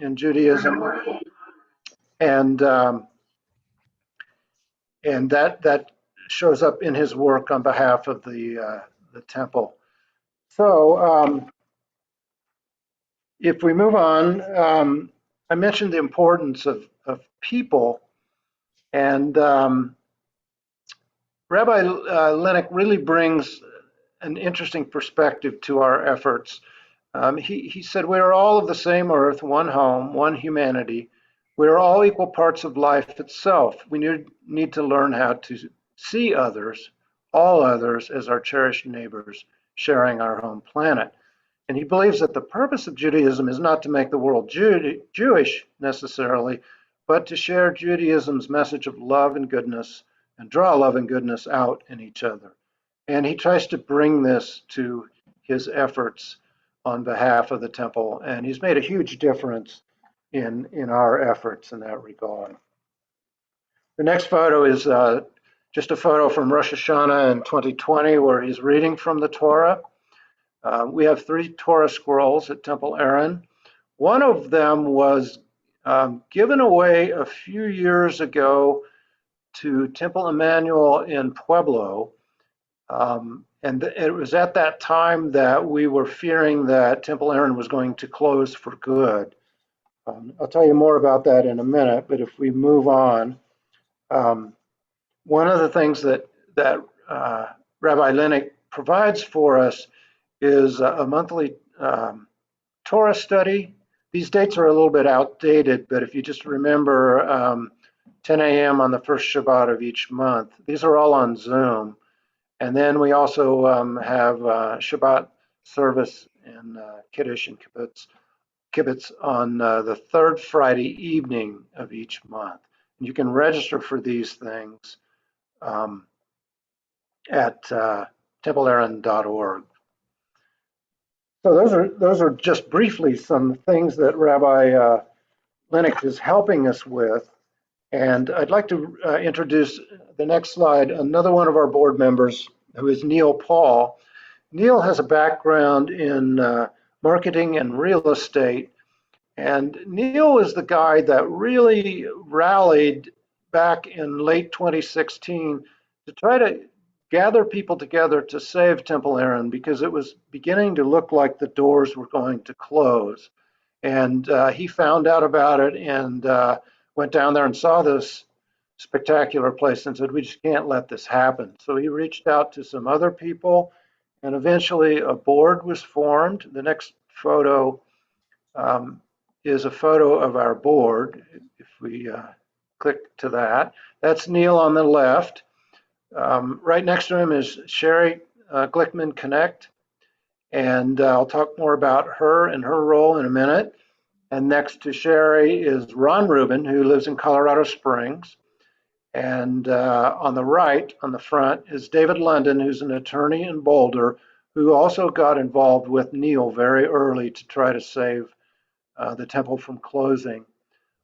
in Judaism, and that shows up in his work on behalf of the temple. So if we move on, I mentioned the importance of people, and Rabbi Lennox really brings an interesting perspective to our efforts. He said, we are all of the same earth, one home, one humanity. We are all equal parts of life itself. We need to learn how to see others, all others, as our cherished neighbors sharing our home planet. And he believes that the purpose of Judaism is not to make the world Jewish necessarily, but to share Judaism's message of love and goodness and draw love and goodness out in each other. And he tries to bring this to his efforts on behalf of the temple, and he's made a huge difference in our efforts in that regard. The next photo is just a photo from Rosh Hashanah in 2020 where he's reading from the Torah. We have 3 Torah scrolls at Temple Aaron. One of them was given away a few years ago to Temple Emmanuel in Pueblo. And it was at that time that we were fearing that Temple Aaron was going to close for good. I'll tell you more about that in a minute, but if we move on, one of the things that Rabbi Lennox provides for us is a monthly Torah study. These dates are a little bit outdated, but if you just remember 10 a.m. on the first Shabbat of each month, these are all on Zoom. And then we also have Shabbat service in Kiddush and Kibbutz on the 3rd Friday evening of each month. And you can register for these things at templeaaron.org. So those are just briefly some things that Rabbi Lennox is helping us with. And I'd like to introduce the next slide, another one of our board members, who is Neil Paul. Neil has a background in marketing and real estate. And Neil is the guy that really rallied back in late 2016 to try to gather people together to save Temple Aaron, because it was beginning to look like the doors were going to close. And he found out about it and went down there and saw this spectacular place and said, we just can't let this happen. So he reached out to some other people, and eventually a board was formed. The next photo is a photo of our board. If we click to that, that's Neil on the left. Right next to him is Sherry Glickman Connect, and I'll talk more about her and her role in a minute. And next to Sherry is Ron Rubin, who lives in Colorado Springs. And on the right, on the front, is David London, who's an attorney in Boulder, who also got involved with Neil very early to try to save the temple from closing.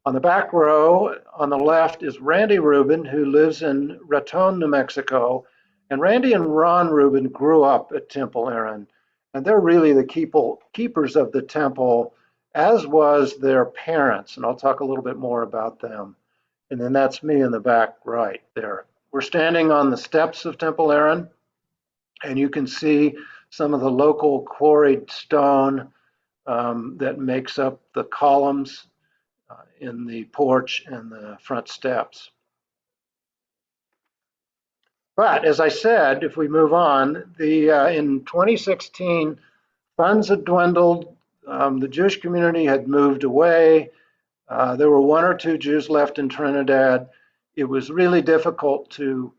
On the back row, on the left, is Randy Rubin, who lives in Raton, New Mexico. And Randy and Ron Rubin grew up at Temple Aaron, and they're really the keepers of the temple, as was their parents. And I'll talk a little bit more about them. And then that's me in the back right there. We're standing on the steps of Temple Aaron, and you can see some of the local quarried stone that makes up the columns in the porch and the front steps. But as I said, if we move on, in 2016, funds had dwindled. The Jewish community had moved away. There were 1 or 2 Jews left in Trinidad. It was really difficult to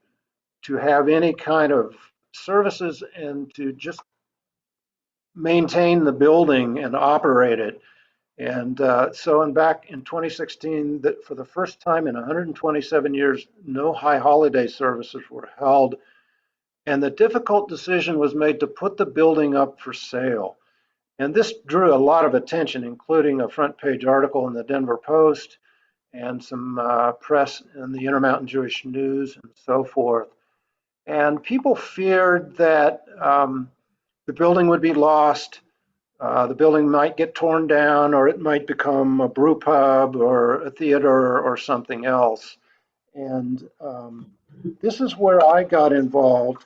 have any kind of services and to just maintain the building and operate it. And back in 2016, that for the first time in 127 years, no high holiday services were held. And the difficult decision was made to put the building up for sale. And this drew a lot of attention, including a front page article in the Denver Post and some press in the Intermountain Jewish News and so forth. And people feared that the building would be lost. The building might get torn down, or it might become a brew pub or a theater or something else. And this is where I got involved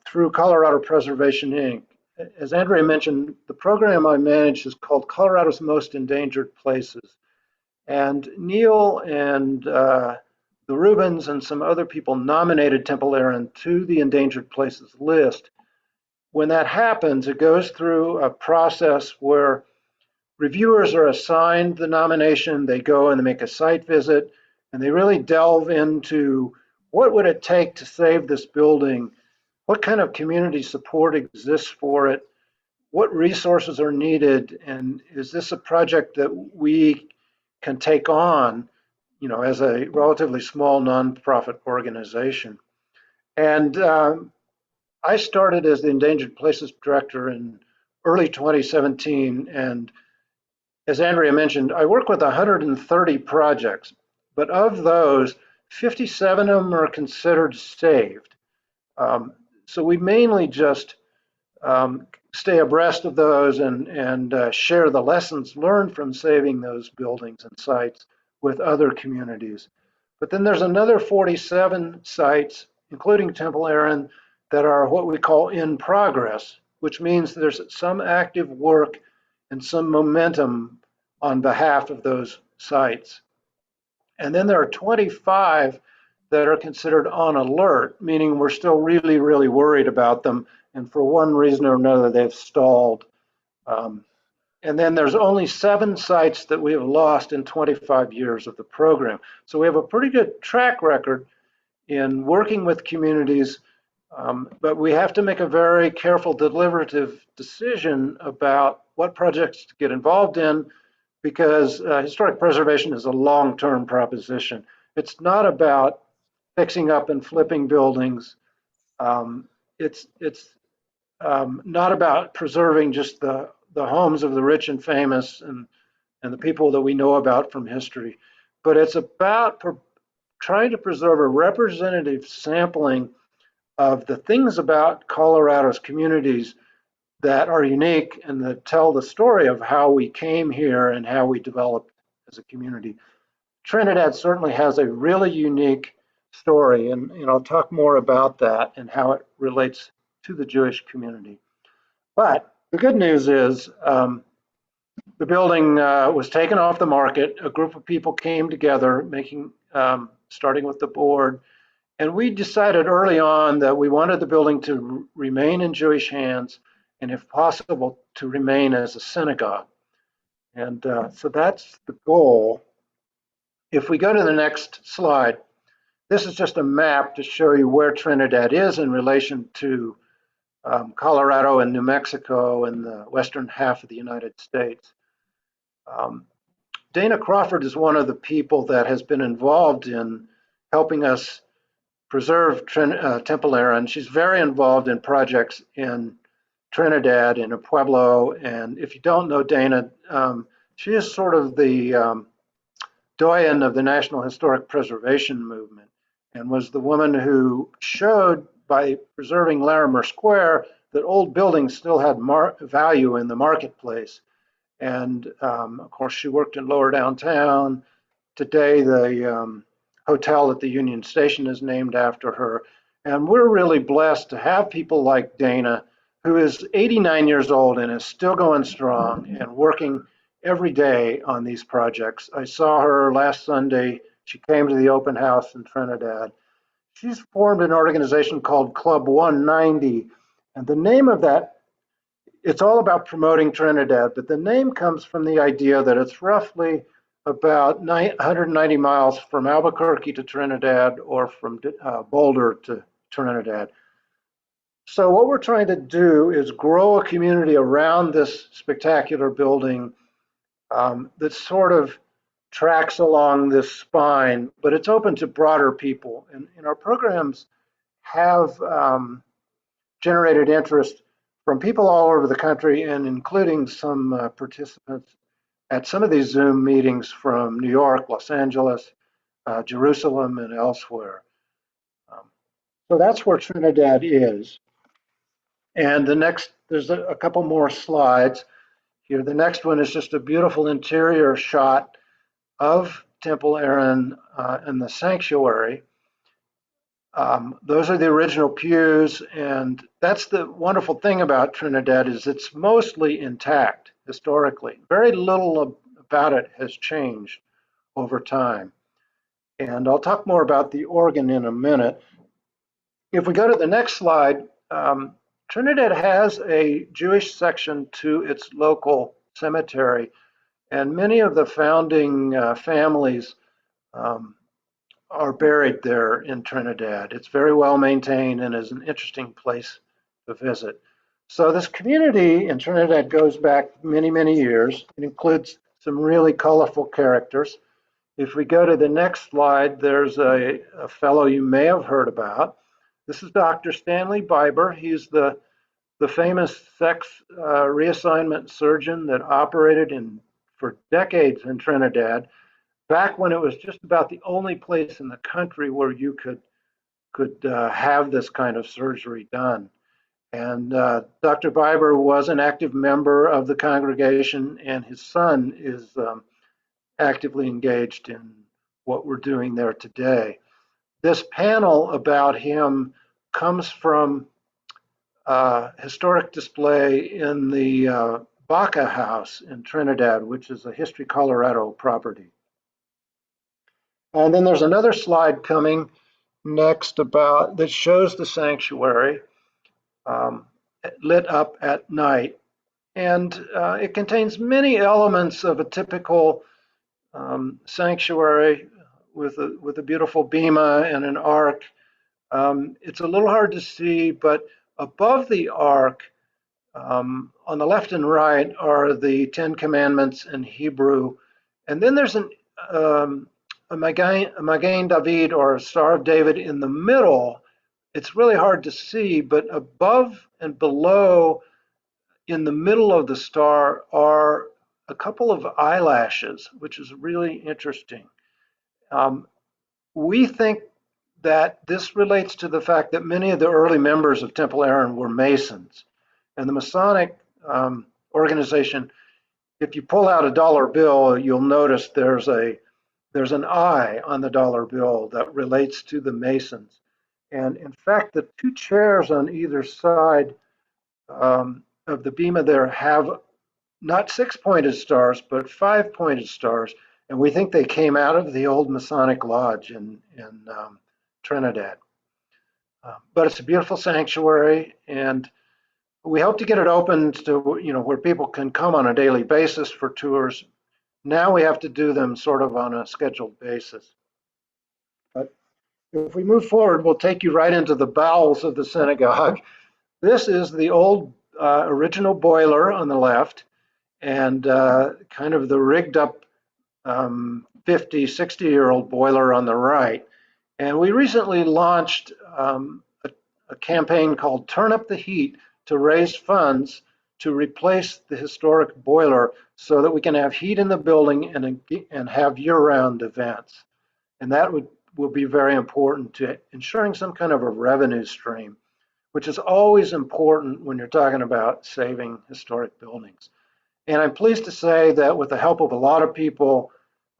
through Colorado Preservation Inc. As Andrea mentioned, the program I manage is called Colorado's Most Endangered Places. And Neil and the Rubins and some other people nominated Temple Aaron to the Endangered Places list. When that happens, it goes through a process where reviewers are assigned the nomination, they go and they make a site visit, and they really delve into what would it take to save this building, what kind of community support exists for it, what resources are needed, and is this a project that we can take on, as a relatively small nonprofit organization. And I started as the Endangered Places Director in early 2017, and as Andrea mentioned, I work with 130 projects, but of those, 57 of them are considered saved. So we mainly just stay abreast of those and share the lessons learned from saving those buildings and sites with other communities. But then there's another 47 sites, including Temple Aaron, that are what we call in progress, which means there's some active work and some momentum on behalf of those sites. And then there are 25 that are considered on alert, meaning we're still really, really worried about them. And for one reason or another, they've stalled. And then there's only 7 sites that we have lost in 25 years of the program. So we have a pretty good track record in working with communities, but we have to make a very careful, deliberative decision about what projects to get involved in, because historic preservation is a long-term proposition. It's not about fixing up and flipping buildings. It's not about preserving just the homes of the rich and famous and the people that we know about from history, but it's about trying to preserve a representative sampling of the things about Colorado's communities that are unique and that tell the story of how we came here and how we developed as a community. Trinidad certainly has a really unique story, and I'll talk more about that and how it relates to the Jewish community. But the good news is the building was taken off the market. A group of people came together, starting with the board, and we decided early on that we wanted the building to remain in Jewish hands, and if possible, to remain as a synagogue. And so that's the goal. If we go to the next slide, this is just a map to show you where Trinidad is in relation to Colorado and New Mexico and the western half of the United States. Dana Crawford is one of the people that has been involved in helping us preserve Temple Aaron. She's very involved in projects in Trinidad, in a Pueblo, and if you don't know Dana, she is sort of the doyen of the National Historic Preservation Movement, and was the woman who showed by preserving Larimer Square that old buildings still had value in the marketplace. And of course, she worked in Lower Downtown. Today, the hotel at the Union Station is named after her. And we're really blessed to have people like Dana, who is 89 years old and is still going strong and working every day on these projects. I saw her last Sunday. She came to the open house in Trinidad. She's formed an organization called Club 190. And the name of that, it's all about promoting Trinidad, but the name comes from the idea that it's roughly about 190 miles from Albuquerque to Trinidad, or from Boulder to Trinidad. So what we're trying to do is grow a community around this spectacular building that sort of tracks along this spine, but it's open to broader people. And our programs have generated interest from people all over the country, and including some participants at some of these Zoom meetings from New York, Los Angeles, Jerusalem, and elsewhere. So that's where Trinidad is. And there's a couple more slides. here. The next one is just a beautiful interior shot of Temple Aaron and the sanctuary. Those are the original pews, and that's the wonderful thing about Trinidad is it's mostly intact historically. Very little about it has changed over time. And I'll talk more about the organ in a minute. If we go to the next slide, Trinidad has a Jewish section to its local cemetery, and many of the founding families are buried there in Trinidad. It's very well maintained and is an interesting place to visit. So this community in Trinidad goes back many, many years. It includes some really colorful characters. If we go to the next slide, there's a fellow you may have heard about. This is Dr. Stanley Biber. He's the famous sex reassignment surgeon that operated for decades in Trinidad, back when it was just about the only place in the country where you could have this kind of surgery done. And Dr. Biber was an active member of the congregation, and his son is actively engaged in what we're doing there today. This panel about him comes from a historic display in the Baca House in Trinidad, which is a History Colorado property. And then there's another slide coming next that shows the sanctuary lit up at night. And it contains many elements of a typical sanctuary with a beautiful bema and an ark. It's a little hard to see, but above the ark, on the left and right, are the Ten Commandments in Hebrew. And then there's a Magen David, or a Star of David, in the middle. It's really hard to see, but above and below, in the middle of the star, are a couple of eyelashes, which is really interesting. We think that this relates to the fact that many of the early members of Temple Aaron were Masons. And the Masonic organization, if you pull out a dollar bill, you'll notice there's an eye on the dollar bill that relates to the Masons. And in fact, the two chairs on either side of the bema there have not 6-pointed stars, but 5-pointed stars. And we think they came out of the old Masonic Lodge in Trinidad. But it's a beautiful sanctuary, and we hope to get it open to where people can come on a daily basis for tours. Now we have to do them sort of on a scheduled basis. But if we move forward, we'll take you right into the bowels of the synagogue. This is the old original boiler on the left, and kind of the rigged up 50, 60-year-old boiler on the right. And we recently launched a campaign called Turn Up the Heat to raise funds to replace the historic boiler so that we can have heat in the building and have year-round events. And that will be very important to ensuring some kind of a revenue stream, which is always important when you're talking about saving historic buildings. And I'm pleased to say that with the help of a lot of people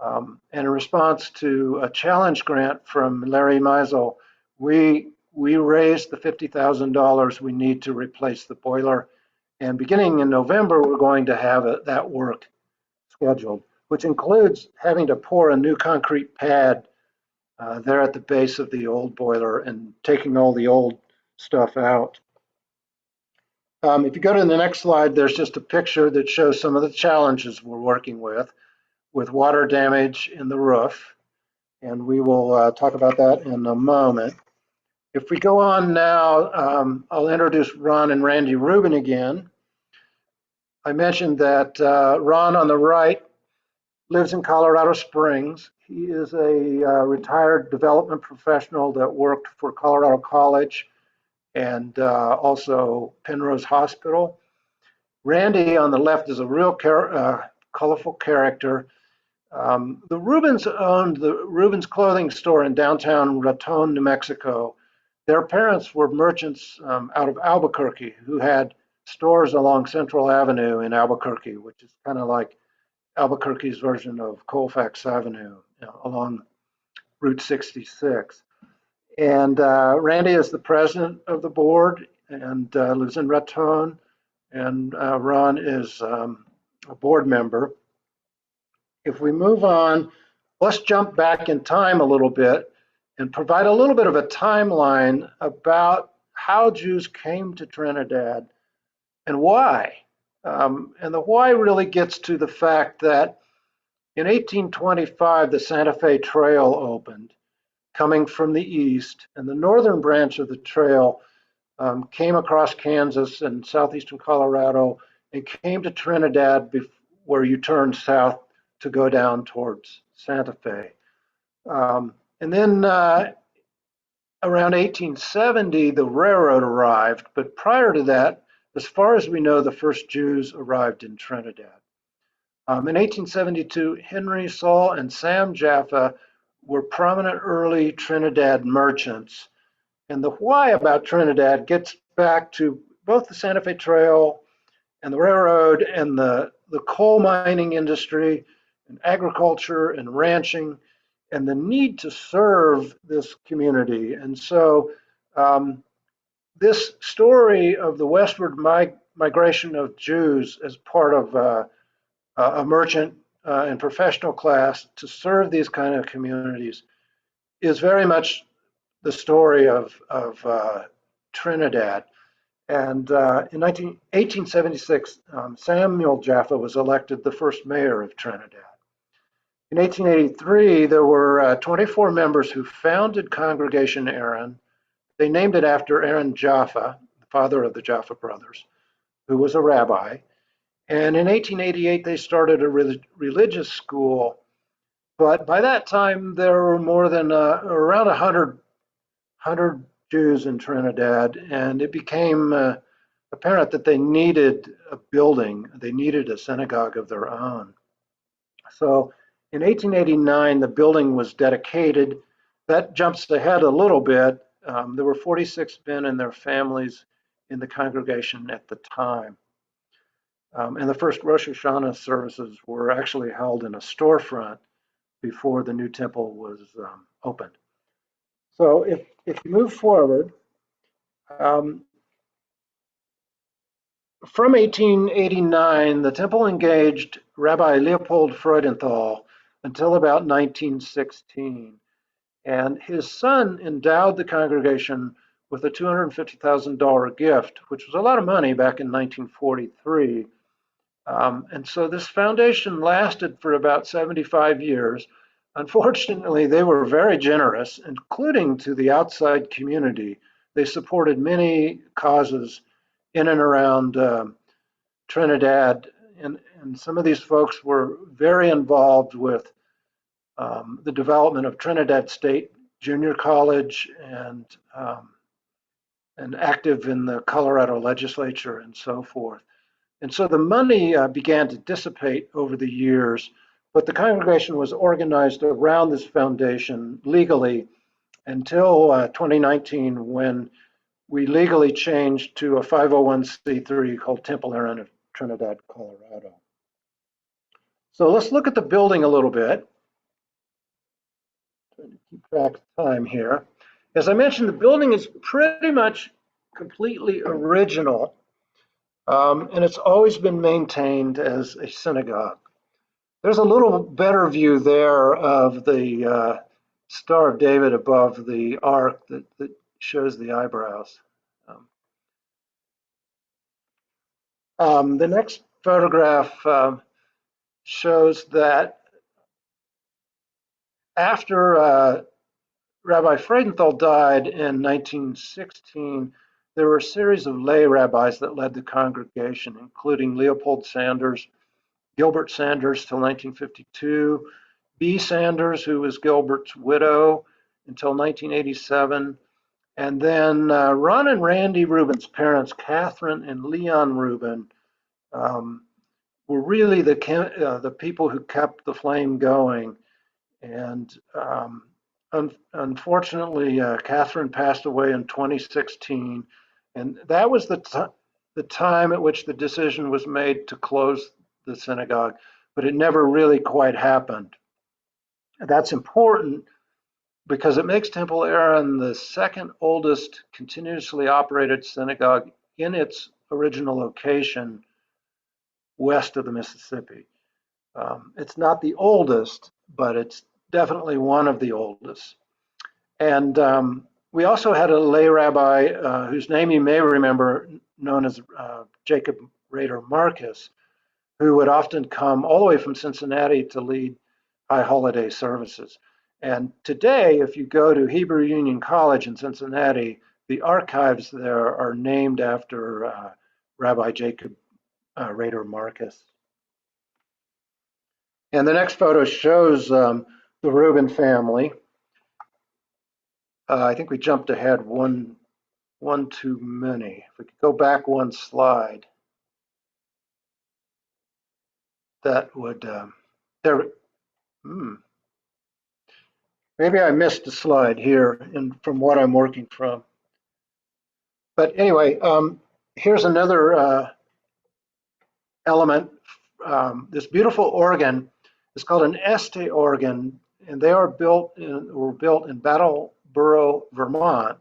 and in response to a challenge grant from Larry Meisel, we raised the $50,000 we need to replace the boiler. And beginning in November, we're going to have that work scheduled, which includes having to pour a new concrete pad there at the base of the old boiler and taking all the old stuff out. If you go to the next slide, there's just a picture that shows some of the challenges we're working with water damage in the roof. And we will talk about that in a moment. If we go on now, I'll introduce Ron and Randy Rubin again. I mentioned that Ron on the right lives in Colorado Springs. He is a retired development professional that worked for Colorado College and also Penrose Hospital. Randy on the left is a real colorful character. The Rubins owned the Rubin's clothing store in downtown Raton, New Mexico. Their parents were merchants out of Albuquerque who had stores along Central Avenue in Albuquerque, which is kind of like Albuquerque's version of Colfax Avenue, along Route 66. And Randy is the president of the board and lives in Raton, and Ron is a board member. If we move on, let's jump back in time a little bit and provide a little bit of a timeline about how Jews came to Trinidad and why. And the why really gets to the fact that in 1825, the Santa Fe Trail opened, coming from the east, and the northern branch of the trail came across Kansas and southeastern Colorado and came to Trinidad where you turn south to go down towards Santa Fe. And then around 1870, the railroad arrived, but prior to that, as far as we know, the first Jews arrived in Trinidad. In 1872, Henry, Saul, and Sam Jaffa were prominent early Trinidad merchants. And the why about Trinidad gets back to both the Santa Fe Trail and the railroad and the coal mining industry and agriculture and ranching and the need to serve this community. And so this story of the westward migration of Jews as part of a merchant and professional class to serve these kind of communities is very much the story of Trinidad. And in 1876, Samuel Jaffa was elected the first mayor of Trinidad. In 1883, there were 24 members who founded Congregation Aaron. They named it after Aaron Jaffa, the father of the Jaffa brothers, who was a rabbi. And in 1888, they started a religious school. But by that time, there were more than around 100 Jews in Trinidad, and it became apparent that they needed a building. They needed a synagogue of their own. So in 1889, the building was dedicated. That jumps ahead a little bit. There were 46 men and their families in the congregation at the time. And the first Rosh Hashanah services were actually held in a storefront before the new temple was opened. So if you move forward, from 1889, the temple engaged Rabbi Leopold Freudenthal until about 1916. And his son endowed the congregation with a $250,000 gift, which was a lot of money back in 1943. And so this foundation lasted for about 75 years. Unfortunately, they were very generous, including to the outside community. They supported many causes in and around Trinidad, and some of these folks were very involved with the development of Trinidad State Junior College and active in the Colorado legislature and so forth. And so the money began to dissipate over the years, but the congregation was organized around this foundation legally until 2019, when we legally changed to a 501c3 called Temple Aaron of Trinidad, Colorado. So let's look at the building a little bit. Trying to keep track of time here. As I mentioned, the building is pretty much completely original, and it's always been maintained as a synagogue. There's a little better view there of the Star of David above the ark that shows the eyebrows. The next photograph shows that after Rabbi Freudenthal died in 1916, there were a series of lay rabbis that led the congregation, including Leopold Sanders, Gilbert Sanders till 1952, B. Sanders, who was Gilbert's widow until 1987, and then Ron and Randy Rubin's parents, Catherine and Leon Rubin, were really the people who kept the flame going. And unfortunately, Catherine passed away in 2016, and that was the the time at which the decision was made to close the synagogue, but it never really quite happened. That's important because it makes Temple Aaron the second oldest continuously operated synagogue in its original location west of the Mississippi. It's not the oldest, but it's definitely one of the oldest. And we also had a lay rabbi whose name you may remember, known as Jacob Rader Marcus, who would often come all the way from Cincinnati to lead high holiday services. And today, if you go to Hebrew Union College in Cincinnati, the archives there are named after Rabbi Jacob Rader Marcus. And the next photo shows the Rubin family. I think we jumped ahead one too many. If we could go back one slide, that would, there, maybe I missed a slide here from what I'm working from. But anyway, here's another element. This beautiful organ is called an Este organ, and they were built in Brattleboro, Vermont,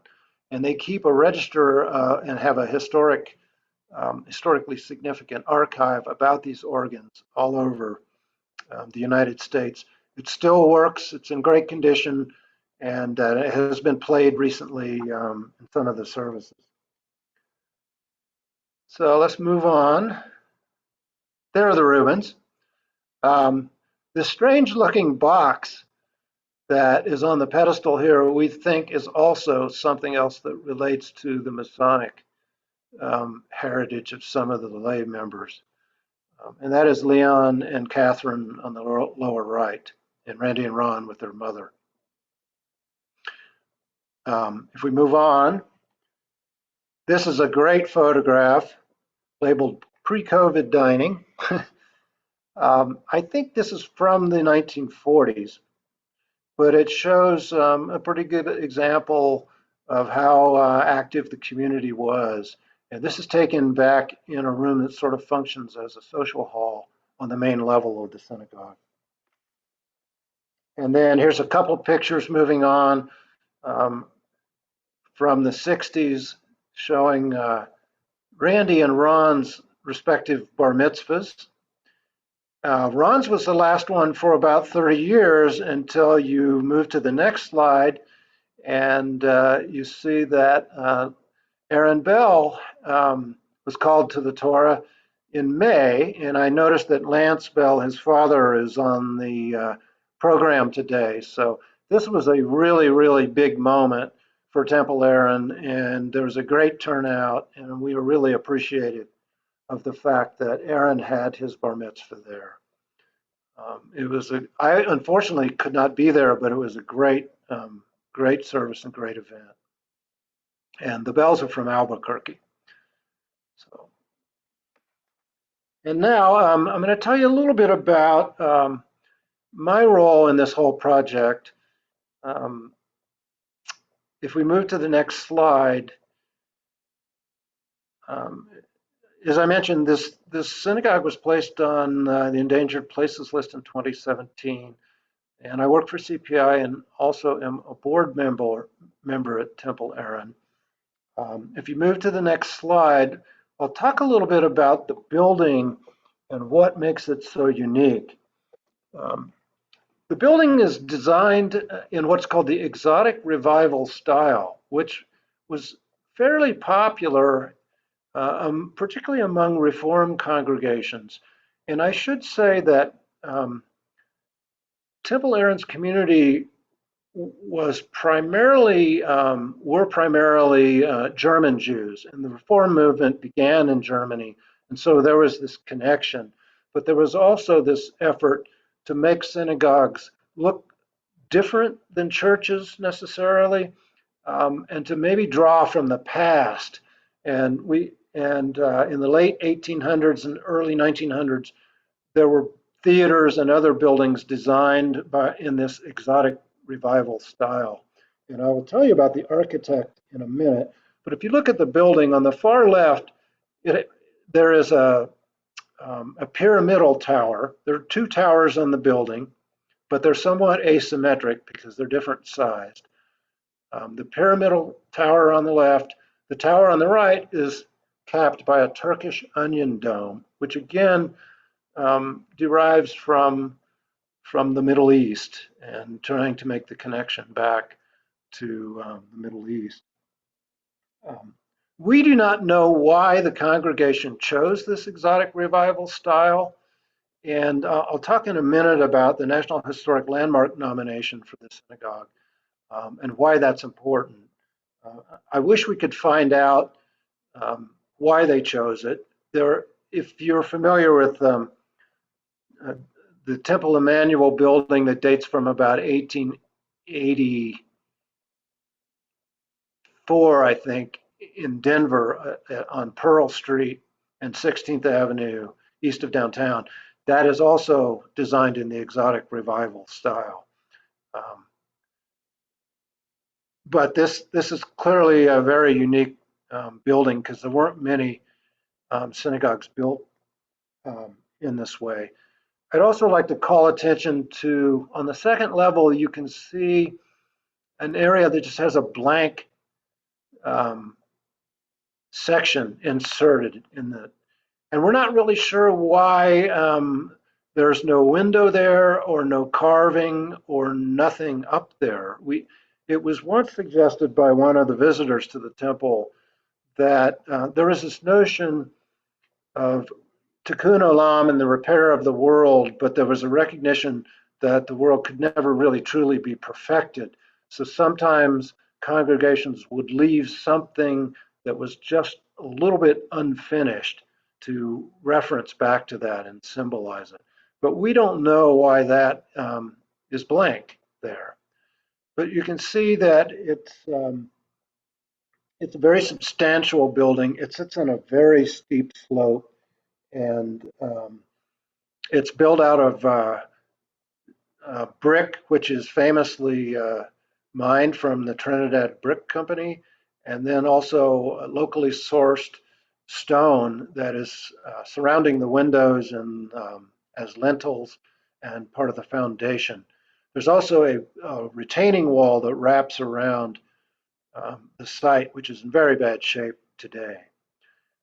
and they keep a register and have a historically significant archive about these organs all over the United States. It still works. It's in great condition, and it has been played recently in some of the services. So let's move on. There are the Rubins. This strange-looking box that is on the pedestal here, we think is also something else that relates to the Masonic heritage of some of the lay members. And that is Leon and Catherine on the lower right, and Randy and Ron with their mother. If we move on, this is a great photograph labeled pre-COVID dining. I think this is from the 1940s, but it shows a pretty good example of how active the community was. And this is taken back in a room that sort of functions as a social hall on the main level of the synagogue. And then here's a couple pictures moving on from the 60s showing Randy and Ron's respective bar mitzvahs. Ron's was the last one for about 30 years until you move to the next slide, and you see that Aaron Bell was called to the Torah in May, and I noticed that Lance Bell, his father, is on the program today. So this was a really, really big moment for Temple Aaron, and there was a great turnout, and we were really appreciative of the fact that Aaron had his bar mitzvah there. I unfortunately could not be there, but it was a great service and great event. And the Bells are from Albuquerque. So, and now I'm going to tell you a little bit about my role in this whole project. If we move to the next slide, as I mentioned, this synagogue was placed on the Endangered Places list in 2017, and I work for CPI and also am a board member at Temple Aaron. If you move to the next slide, I'll talk a little bit about the building and what makes it so unique. The building is designed in what's called the exotic revival style, which was fairly popular, particularly among Reform congregations. And I should say that Temple Aaron's community were primarily German Jews, and the Reform movement began in Germany, and so there was this connection. But there was also this effort to make synagogues look different than churches necessarily, and to maybe draw from the past. And in the late 1800s and early 1900s, there were theaters and other buildings designed in this exotic revival style. And I will tell you about the architect in a minute. But if you look at the building on the far left, it, there is a pyramidal tower. There are two towers on the building, but they're somewhat asymmetric because they're different sized. The pyramidal tower on the left, the tower on the right is capped by a Turkish onion dome, which again derives from the Middle East and trying to make the connection back to the Middle East. Um, we do not know why the congregation chose this exotic revival style, and I'll talk in a minute about the National Historic Landmark nomination for the synagogue and why that's important. I wish we could find out why they chose it. If you're familiar with uh, the Temple Emmanuel building that dates from about 1884, I think, in Denver on Pearl Street and 16th Avenue, east of downtown. That is also designed in the exotic revival style. Um, but this is clearly a very unique building because there weren't many synagogues built in this way. I'd also like to call attention to, on the second level, you can see an area that just has a blank um, section inserted in the, and we're not really sure why there's no window there or no carving or nothing up there. It was once suggested by one of the visitors to the temple that there is this notion of tikkun olam and the repair of the world, but there was a recognition that the world could never really truly be perfected. So sometimes congregations would leave something that was just a little bit unfinished to reference back to that and symbolize it. But we don't know why that is blank there. But you can see that it's a very substantial building. It sits on a very steep slope, and it's built out of brick, which is famously mined from the Trinidad Brick Company, and then also locally sourced stone that is surrounding the windows and as lintels and part of the foundation. There's also a retaining wall that wraps around the site, which is in very bad shape today.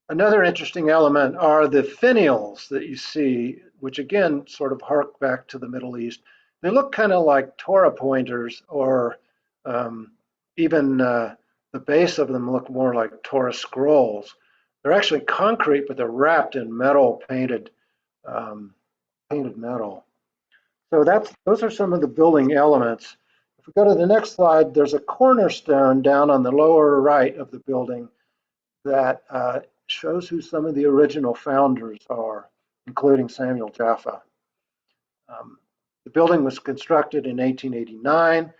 Another interesting element are the finials that you see, which again sort of hark back to the Middle East. They look kind of like Torah pointers, or even the base of them look more like Torah scrolls. They're actually concrete, but they're wrapped in metal, painted metal. So those are some of the building elements. If we go to the next slide, there's a cornerstone down on the lower right of the building that shows who some of the original founders are, including Samuel Jaffa. The building was constructed in 1889,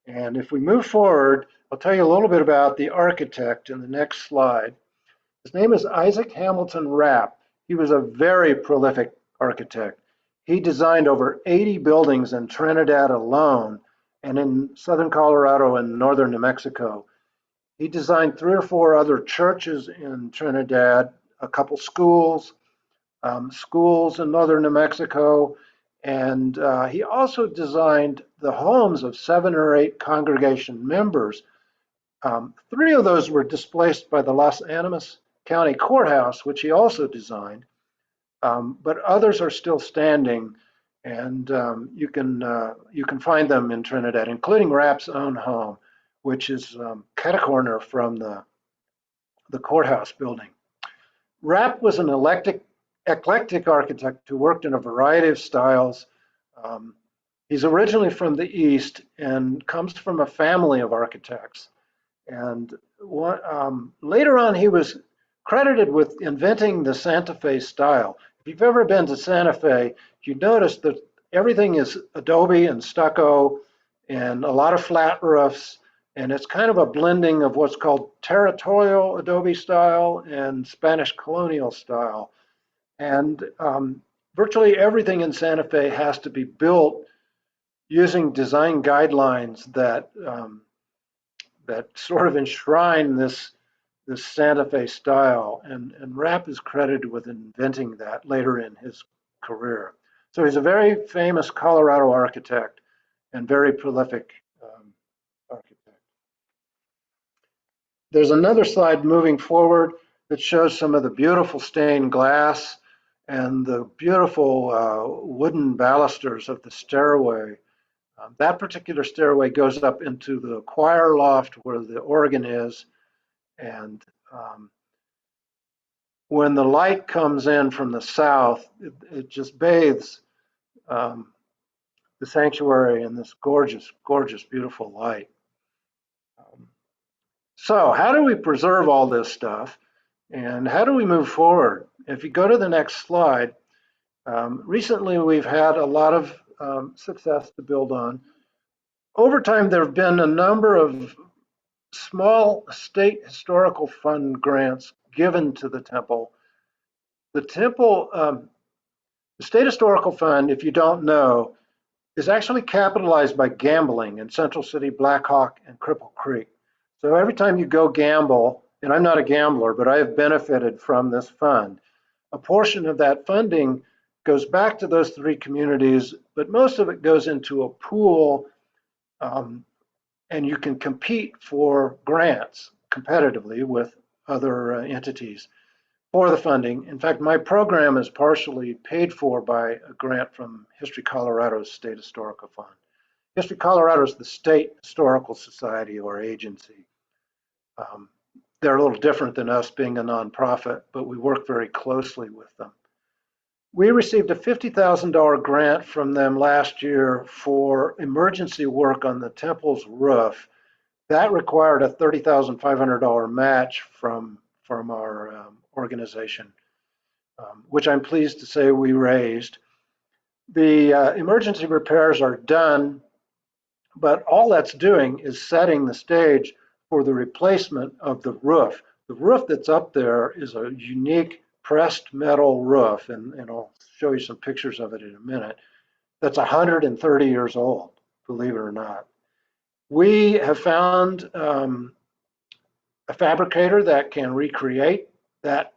and if we move forward, I'll tell you a little bit about the architect in the next slide. His name is Isaac Hamilton Rapp. He was a very prolific architect. He designed over 80 buildings in Trinidad alone and in southern Colorado and northern New Mexico. He designed 3 or 4 other churches in Trinidad, a couple schools, schools in northern New Mexico, and he also designed the homes of 7 or 8 congregation members. 3 of those were displaced by the Los Animas County Courthouse, which he also designed, but others are still standing, and you can find them in Trinidad, including Rapp's own home, which is cat a corner from the courthouse building. Rapp was an eclectic architect who worked in a variety of styles. He's originally from the East and comes from a family of architects. And later on, he was credited with inventing the Santa Fe style. If you've ever been to Santa Fe, you notice that everything is adobe and stucco and a lot of flat roofs. And it's kind of a blending of what's called territorial adobe style and Spanish colonial style. And virtually everything in Santa Fe has to be built using design guidelines that that sort of enshrine this Santa Fe style, and Rapp is credited with inventing that later in his career. So he's a very famous Colorado architect and very prolific architect. There's another slide moving forward that shows some of the beautiful stained glass and the beautiful wooden balusters of the stairway. That particular stairway goes up into the choir loft where the organ is, and when the light comes in from the south, it just bathes the sanctuary in this gorgeous, gorgeous, beautiful light. So how do we preserve all this stuff, and how do we move forward? If you go to the next slide, recently we've had a lot of success to build on. Over time, there have been a number of small state historical fund grants given to the temple. The temple, the State Historical Fund, if you don't know, is actually capitalized by gambling in Central City, Black Hawk, and Cripple Creek. So every time you go gamble, and I'm not a gambler, but I have benefited from this fund, a portion of that funding goes back to those three communities, but most of it goes into a pool, and you can compete for grants competitively with other entities for the funding. In fact, my program is partially paid for by a grant from History Colorado's State Historical Fund. History Colorado is the State Historical Society or agency. They're a little different than us being a nonprofit, but we work very closely with them. We received a $50,000 grant from them last year for emergency work on the temple's roof. That required a $30,500 match from our organization, which I'm pleased to say we raised. The emergency repairs are done, but all that's doing is setting the stage for the replacement of the roof. The roof that's up there is a unique pressed metal roof, and I'll show you some pictures of it in a minute. That's 130 years old, believe it or not. We have found a fabricator that can recreate that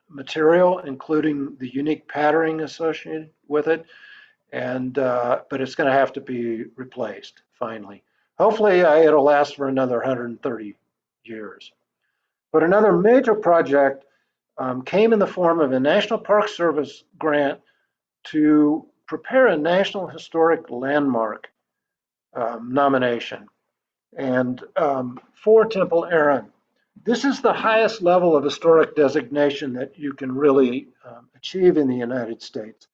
material, including the unique patterning associated with it, and but it's going to have to be replaced finally. Hopefully, it'll last for another 130 years. But another major project came in the form of a National Park Service grant to prepare a National Historic Landmark nomination, and for Temple Aaron. This is the highest level of historic designation that you can really achieve in the United States.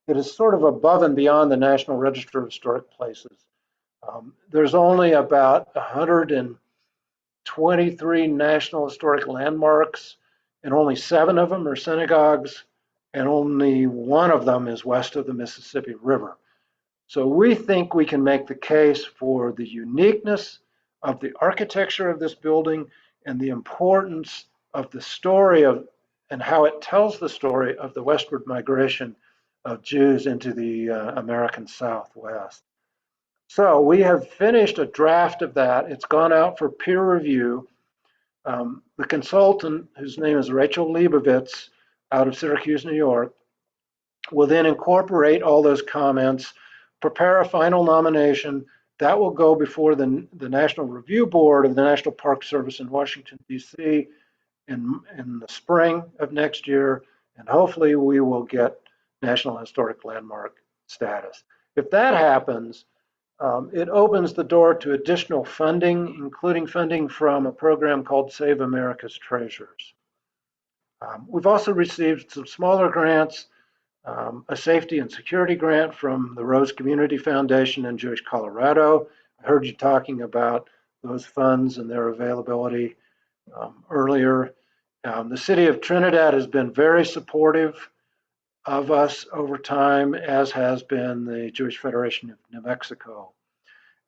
It is sort of above and beyond the National Register of Historic Places. There's only about 123 National Historic Landmarks, and only 7 of them are synagogues, and only 1 of them is west of the Mississippi River. So we think we can make the case for the uniqueness of the architecture of this building and the importance of the story of and how it tells the story of the westward migration of Jews into the American Southwest. So we have finished a draft of that. It's gone out for peer review. The consultant, whose name is Rachel Leibovitz out of Syracuse, New York, will then incorporate all those comments, prepare a final nomination. That will go before the National Review Board of the National Park Service in Washington, D.C. in the spring of next year, and hopefully we will get National Historic Landmark status. If that happens, it opens the door to additional funding, including funding from a program called Save America's Treasures. We've also received some smaller grants, a safety and security grant from the Rose Community Foundation in Jewish Colorado. I heard you talking about those funds and their availability earlier. The city of Trinidad has been very supportive of us over time, as has been the Jewish Federation of New Mexico.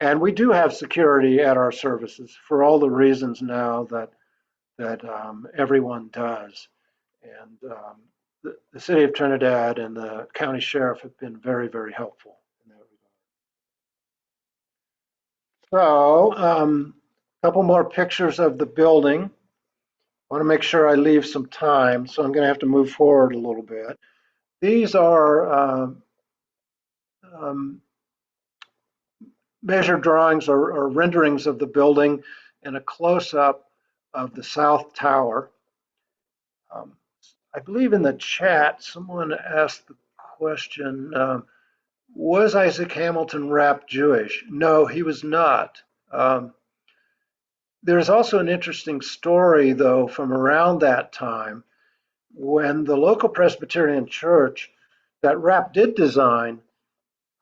And we do have security at our services for all the reasons now that everyone does. And the city of Trinidad and the county sheriff have been very, very helpful in that regard. So, a couple more pictures of the building. want to make sure I leave some time, so I'm going to have to move forward a little bit. These are um, measured drawings or renderings of the building and a close-up of the South Tower. Um, I believe in the chat, someone asked the question, was Isaac Hamilton Rapp Jewish? No, he was not. There's also an interesting story, though, from around that time when the local Presbyterian church that Rapp did design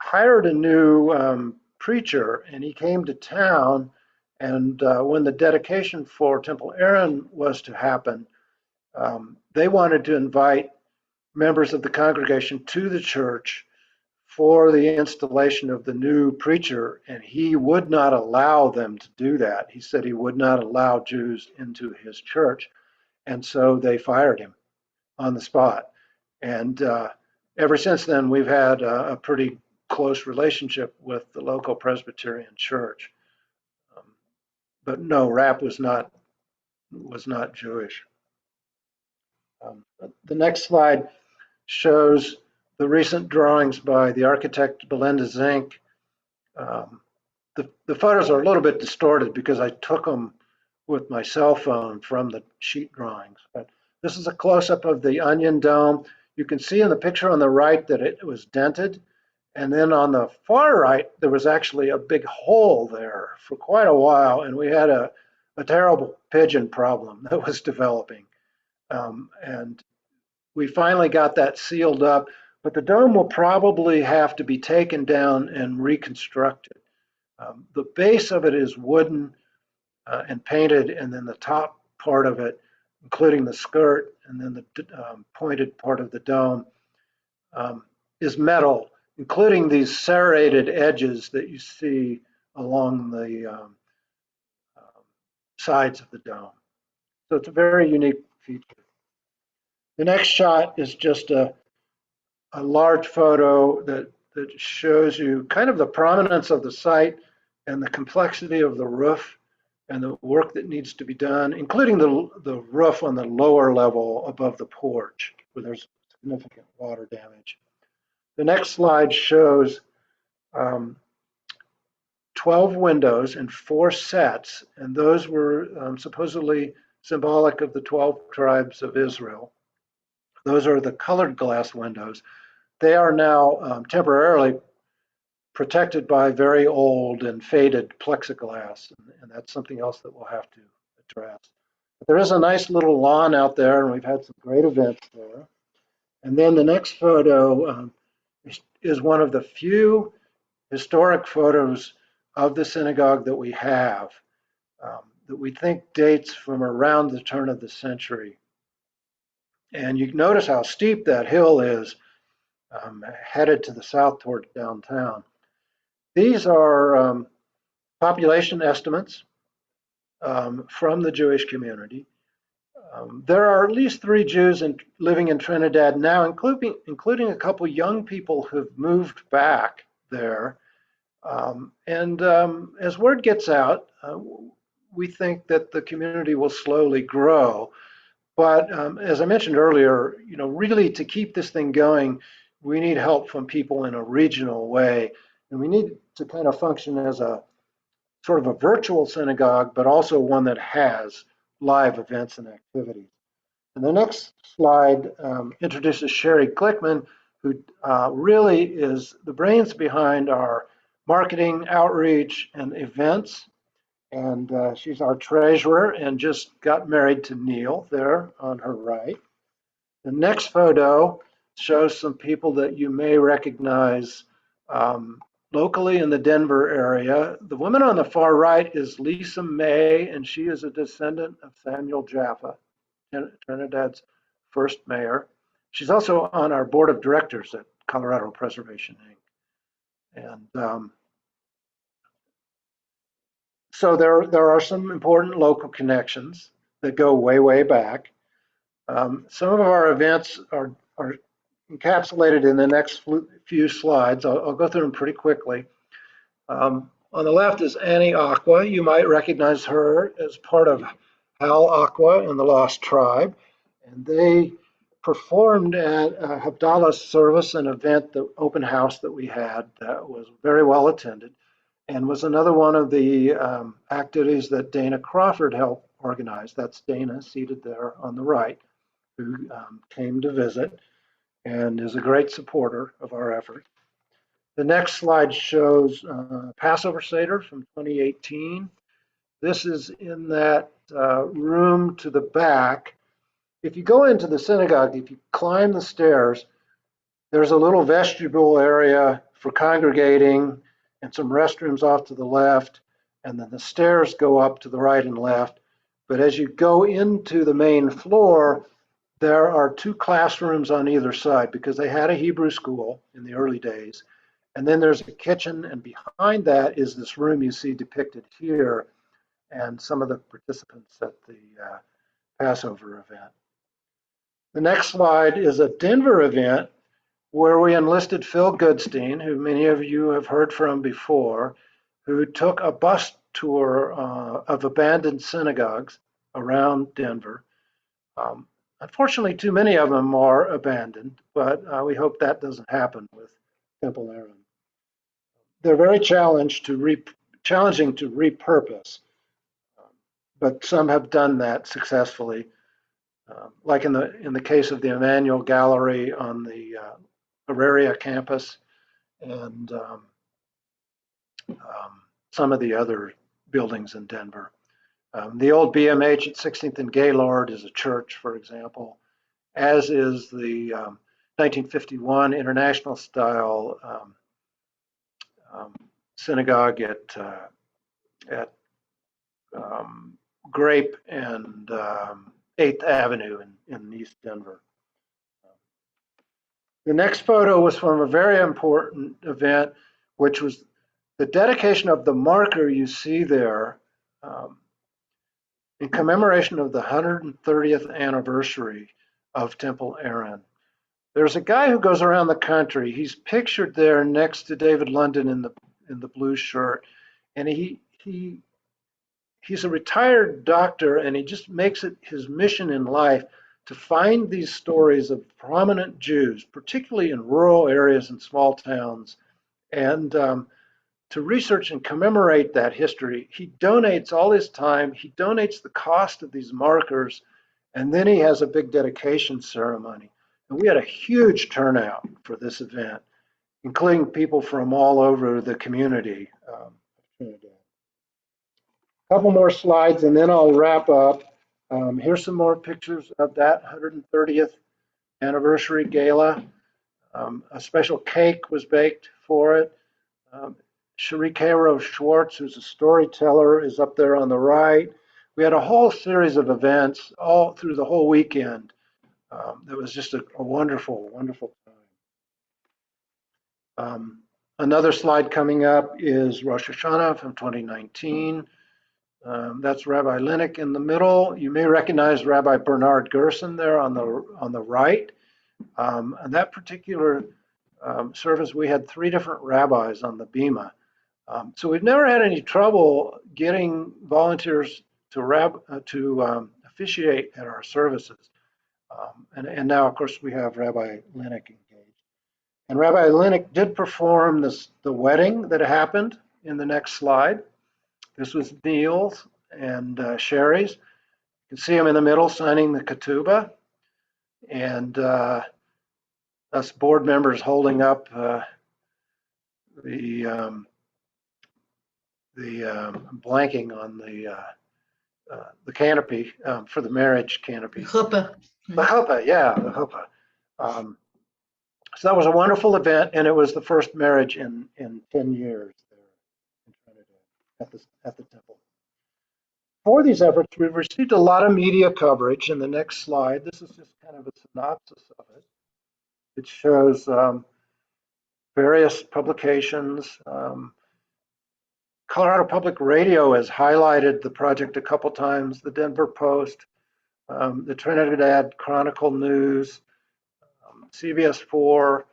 hired a new preacher, and he came to town. And when the dedication for Temple Aaron was to happen, they wanted to invite members of the congregation to the church for the installation of the new preacher, and he would not allow them to do that. He said he would not allow Jews into his church, and so they fired him on the spot. And ever since then, we've had a pretty close relationship with the local Presbyterian church. But no, Rapp was not Jewish. The next slide shows the recent drawings by the architect Belinda Zink. The photos are a little bit distorted because I took them with my cell phone from the sheet drawings. But this is a close-up of the onion dome. You can see in the picture on the right that it was dented. And then on the far right, there was actually a big hole there for quite a while. And we had a terrible pigeon problem that was developing. And we finally got that sealed up. But the dome will probably have to be taken down and reconstructed. The base of it is wooden and painted, and then the top part of it, including the skirt and then the pointed part of the dome, is metal, including these serrated edges that you see along the sides of the dome. So it's a very unique feature. The next shot is just a large photo that shows you kind of the prominence of the site and the complexity of the roof and the work that needs to be done, including the roof on the lower level above the porch, where there's significant water damage. The next slide shows 12 windows in 4 sets, and those were supposedly symbolic of the 12 tribes of Israel. Those are the colored glass windows. They are now temporarily protected by very old and faded plexiglass, and that's something else that we'll have to address. But there is a nice little lawn out there, and we've had some great events there. And then the next photo is one of the few historic photos of the synagogue that we have, that we think dates from around the turn of the century. And you notice how steep that hill is, headed to the south toward downtown. These are population estimates from the Jewish community. There are at least 3 Jews living in Trinidad now, including a couple young people who've moved back there. As word gets out, we think that the community will slowly grow. But as I mentioned earlier, really to keep this thing going, we need help from people in a regional way. And we need to kind of function as a sort of a virtual synagogue, but also one that has live events and activities. And the next slide introduces Sherry Glickman, who really is the brains behind our marketing, outreach, and events. And she's our treasurer and just got married to Neil there on her right. The next photo shows some people that you may recognize locally in the Denver area. The woman on the far right is Lisa May, and she is a descendant of Samuel Jaffa, Trinidad's first mayor. She's also on our board of directors at Colorado Preservation Inc. And so there are some important local connections that go way, way back. Some of our events are encapsulated in the next few slides. I'll go through them pretty quickly. On the left is Annie Aqua. You might recognize her as part of Hal Aqua and the Lost Tribe, and they performed at a Havdalah service, an event, the open house that we had that was very well attended, and was another one of the activities that Dana Crawford helped organize. That's Dana seated there on the right, who came to visit and is a great supporter of our effort. The next slide shows Passover Seder from 2018. This is in that room to the back. If you go into the synagogue, if you climb the stairs, there's a little vestibule area for congregating and some restrooms off to the left, and then the stairs go up to the right and left. But as you go into the main floor, there are two classrooms on either side because they had a Hebrew school in the early days. And then there's a kitchen, and behind that is this room you see depicted here and some of the participants at the Passover event. The next slide is a Denver event where we enlisted Phil Goodstein, who many of you have heard from before, who took a bus tour of abandoned synagogues around Denver. Unfortunately, too many of them are abandoned, but we hope that doesn't happen with Temple Aaron. They're very challenging to repurpose, but some have done that successfully. Like in the case of the Emmanuel Gallery on the Auraria campus, and some of the other buildings in Denver. The old BMH at 16th and Gaylord is a church, for example, as is the 1951 international style synagogue at Grape and 8th Avenue in East Denver. The next photo was from a very important event, which was the dedication of the marker you see there in commemoration of the 130th anniversary of Temple Aaron. There's a guy who goes around the country. He's pictured there next to David London in the blue shirt, and he's a retired doctor, and he just makes it his mission in life to find these stories of prominent Jews, particularly in rural areas and small towns, and to research and commemorate that history. He donates all his time, he donates the cost of these markers, and then he has a big dedication ceremony. And we had a huge turnout for this event, including people from all over the community of Trinidad. A couple more slides and then I'll wrap up. Here's some more pictures of that 130th Anniversary Gala. A special cake was baked for it. Sharikero Schwartz, who's a storyteller, is up there on the right. We had a whole series of events all through the whole weekend. It was just a wonderful, wonderful time. Another slide coming up is Rosh Hashanah from 2019. That's Rabbi Linick in the middle. You may recognize Rabbi Bernard Gerson there on the right. And that particular service, we had 3 different rabbis on the bima. So we've never had any trouble getting volunteers to officiate at our services. And now, of course, we have Rabbi Linick engaged. And Rabbi Linick did perform the wedding that happened in the next slide. This was Neil's and Sherry's. You can see him in the middle signing the ketubah. And us board members holding up the blanking on the canopy for the marriage canopy. Chuppah. The chuppah, yeah, the chuppah. So that was a wonderful event, and it was the first marriage in 10 years there in Trinidad at the temple. For these efforts, we've received a lot of media coverage. In the next slide, this is just kind of a synopsis of it. It shows various publications. Colorado Public Radio has highlighted the project a couple times, the Denver Post, the Trinidad Chronicle News, CBS 4.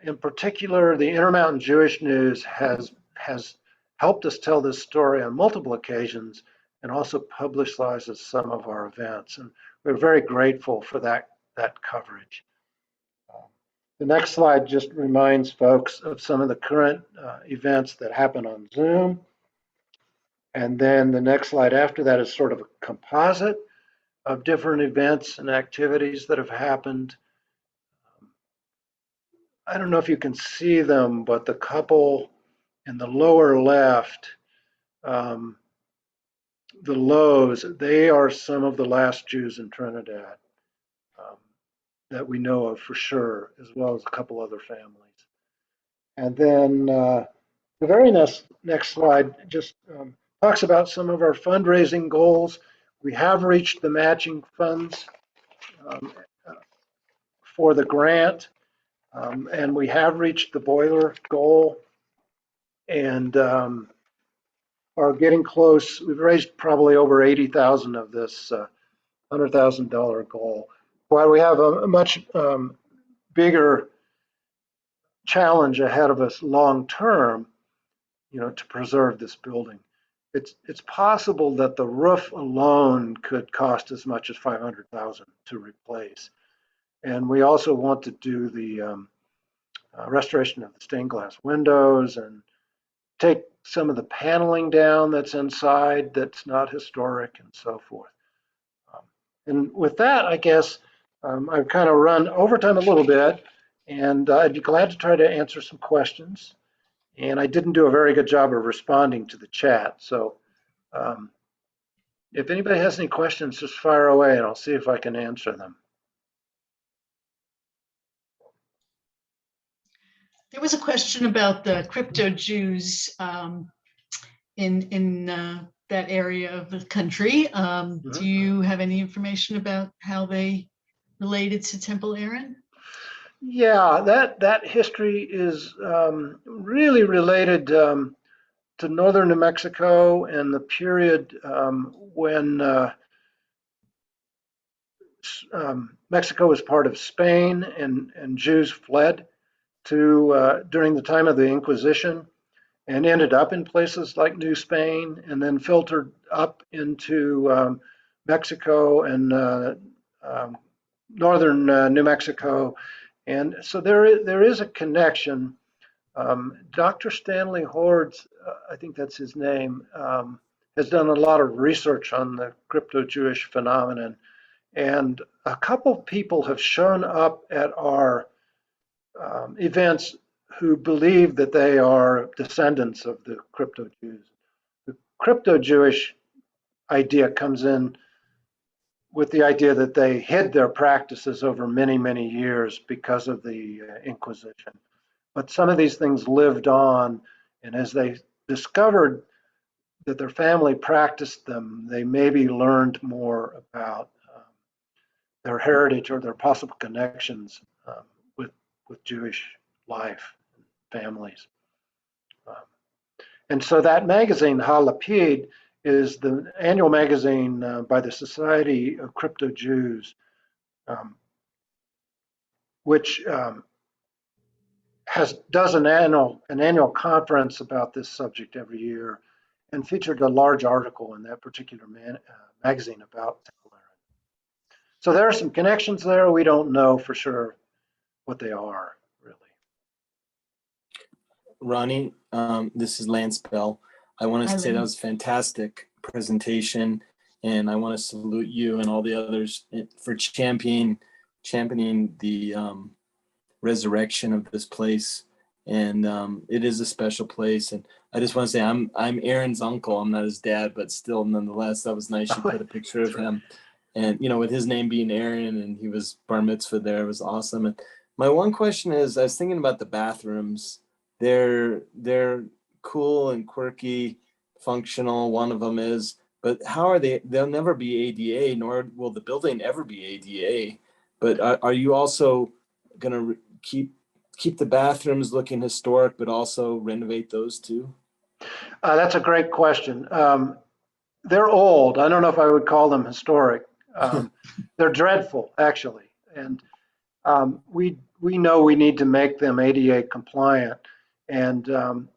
In particular, the Intermountain Jewish News has helped us tell this story on multiple occasions and also publicizes some of our events. And we're very grateful for that coverage. The next slide just reminds folks of some of the current events that happen on Zoom. And then the next slide after that is sort of a composite of different events and activities that have happened. I don't know if you can see them, but the couple in the lower left, the Lows, they are some of the last Jews in Trinidad that we know of for sure, as well as a couple other families. And then the very next slide just talks about some of our fundraising goals. We have reached the matching funds for the grant, and we have reached the boiler goal, and are getting close. We've raised probably over 80,000 of this $100,000 goal. While we have a much bigger challenge ahead of us long term, to preserve this building. It's possible that the roof alone could cost as much as $500,000 to replace. And we also want to do the restoration of the stained glass windows and take some of the paneling down that's inside that's not historic and so forth. And with that, I guess I've kind of run overtime a little bit, and I'd be glad to try to answer some questions. And I didn't do a very good job of responding to the chat. So if anybody has any questions, just fire away and I'll see if I can answer them. There was a question about the crypto Jews in that area of the country. Do you have any information about how they related to Temple Aaron? Yeah, that history is really related to northern New Mexico and the period when Mexico was part of Spain and Jews fled to during the time of the Inquisition and ended up in places like New Spain and then filtered up into Mexico and northern New Mexico. And so there is a connection. Dr. Stanley Hordes, I think that's his name, has done a lot of research on the crypto-Jewish phenomenon. And a couple people have shown up at our events who believe that they are descendants of the crypto-Jews. The crypto-Jewish idea comes in with the idea that they hid their practices over many, many years because of the Inquisition. But some of these things lived on, and as they discovered that their family practiced them, they maybe learned more about their heritage or their possible connections with Jewish life and families. And so that magazine, Ha-Lapid, is the annual magazine by the Society of Crypto Jews, which does an annual conference about this subject every year, and featured a large article in that particular magazine about Temple Aaron. So there are some connections there. We don't know for sure what they are, really. Ronnie, this is Lance Bell. I want to say that was a fantastic presentation, and I want to salute you and all the others for championing the resurrection of this place. And it is a special place. And I just want to say I'm Aaron's uncle. I'm not his dad, but still, nonetheless, that was nice. You put a picture of him, and with his name being Aaron, and he was bar mitzvah there, it was awesome. And my one question is, I was thinking about the bathrooms. They're cool and quirky, functional. One of them is, but how are they? They'll never be ADA, nor will the building ever be ADA. But are you also going to keep the bathrooms looking historic, but also renovate those too? That's a great question. They're old. I don't know if I would call them historic. They're dreadful, actually. And we know we need to make them ADA compliant. And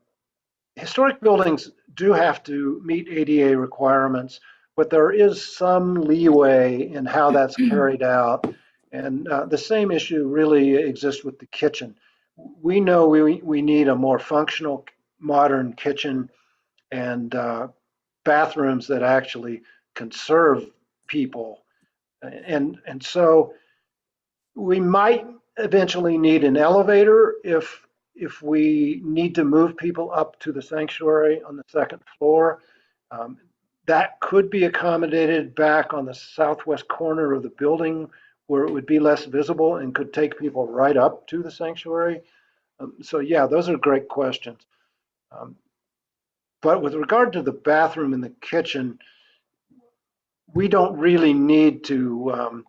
historic buildings do have to meet ADA requirements but there is some leeway in how that's carried out. And the same issue really exists with the kitchen. We know we need a more functional, modern kitchen and bathrooms that actually can serve people. And so we might eventually need an elevator if we need to move people up to the sanctuary on the second floor. That could be accommodated back on the southwest corner of the building where it would be less visible and could take people right up to the sanctuary. So yeah, those are great questions. But with regard to the bathroom and the kitchen, we don't really need to,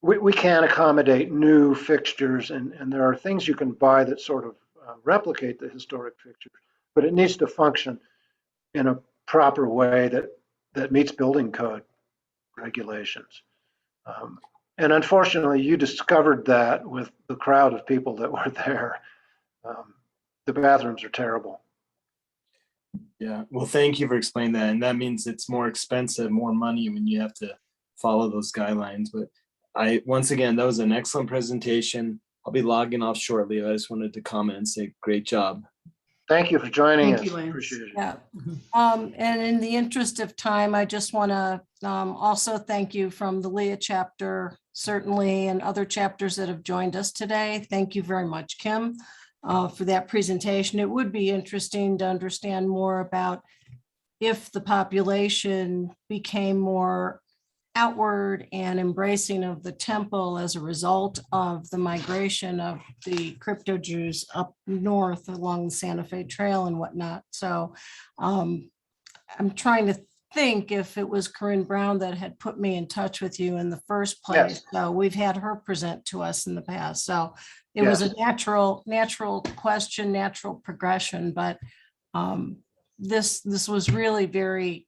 we can accommodate new fixtures, and there are things you can buy that sort of replicate the historic fixtures, but it needs to function in a proper way that meets building code regulations. And unfortunately, you discovered that with the crowd of people that were there. The bathrooms are terrible. Yeah, well, thank you for explaining that. And that means it's more expensive, more money when you have to follow those guidelines. But once again, that was an excellent presentation. I'll be logging off shortly. I just wanted to comment and say great job. Thank you for joining us. Thank you, Lance. Appreciate it. Yeah. And in the interest of time, I just want to also thank you from the Leah chapter, certainly, and other chapters that have joined us today. Thank you very much, Kim, for that presentation. It would be interesting to understand more about if the population became more outward and embracing of the temple as a result of the migration of the crypto Jews up north along the Santa Fe Trail and whatnot. So I'm trying to think if it was Corinne Brown that had put me in touch with you in the first place. Yes. So we've had her present to us in the past. So it was a natural question, natural progression, but this was really very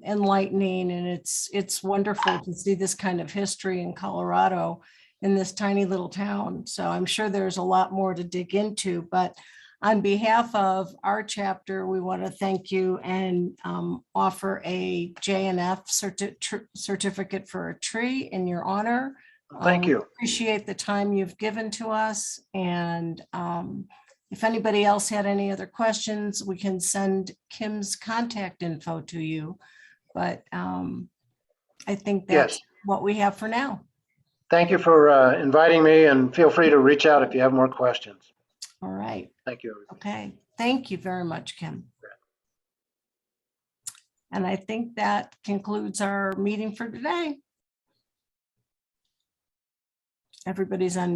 enlightening, and it's wonderful to see this kind of history in Colorado in this tiny little town. So I'm sure there's a lot more to dig into, but on behalf of our chapter, we want to thank you and offer a JNF certificate for a tree in your honor. Thank you. Appreciate the time you've given to us, and if anybody else had any other questions, we can send Kim's contact info to you. But I think that's what we have for now. Thank you for inviting me, and feel free to reach out if you have more questions. All right. Thank you. Okay. Thank you very much, Kim. And I think that concludes our meeting for today. Everybody's on mute.